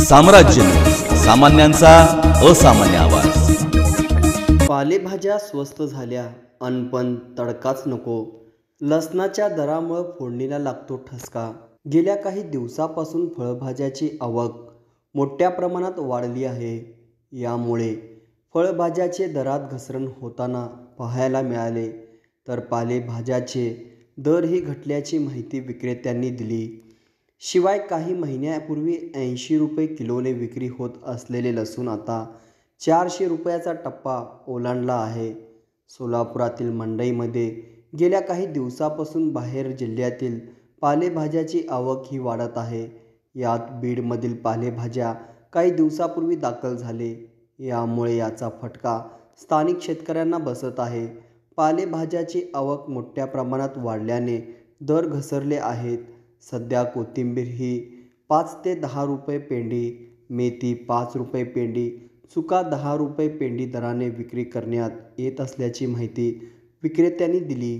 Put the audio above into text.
साम्राज्य न्यूज, सामान्यांचा असामान्य आवाज। पालेभाज्या स्वस्त झाल्या पण तडकाच नको। लसणाच्या दरामुळे फोडणीला लागतो ठसका। गेल्या काही दिवसापासून फळभाज्याची आवक मोठ्या प्रमाणात वाढली आहे। यामुळे फळभाज्याचे दरात घसरण होताना पाहायला मिळाले, तर पालेभाज्याचे दरही घटल्याची माहिती विक्रेत्यांनी दिली। शिवाय काही महिन्यापूर्वी 80 रुपये किलोने विक्री होत असलेले लसूण आता 400 रुपयाचा टप्पा ओलांडला आहे। सोलापुरातील मंडईमध्ये गेल्या काही दिवसापासून बाहेर जिल्ह्यातील पालेभाज्याची आवक ही वाढत आहे। यात बीडमधील पालेभाज्या काही दिवसापूर्वी दाखल झाले, यामुळे याचा फटका स्थानिक शेतकऱ्यांना बसत आहे। पालेभाज्याची आवक मोठ्या प्रमाणात वाढल्याने दर घसरले आहेत। सध्या कोथिंबीर ही 5 ते 10 रुपये पेंडी, मेथी 5 रुपये पेंडी, चुका 10 रुपये पेंडी दराने विक्री करण्यात येत असल्याची माहिती विक्रेत्यांनी दिली।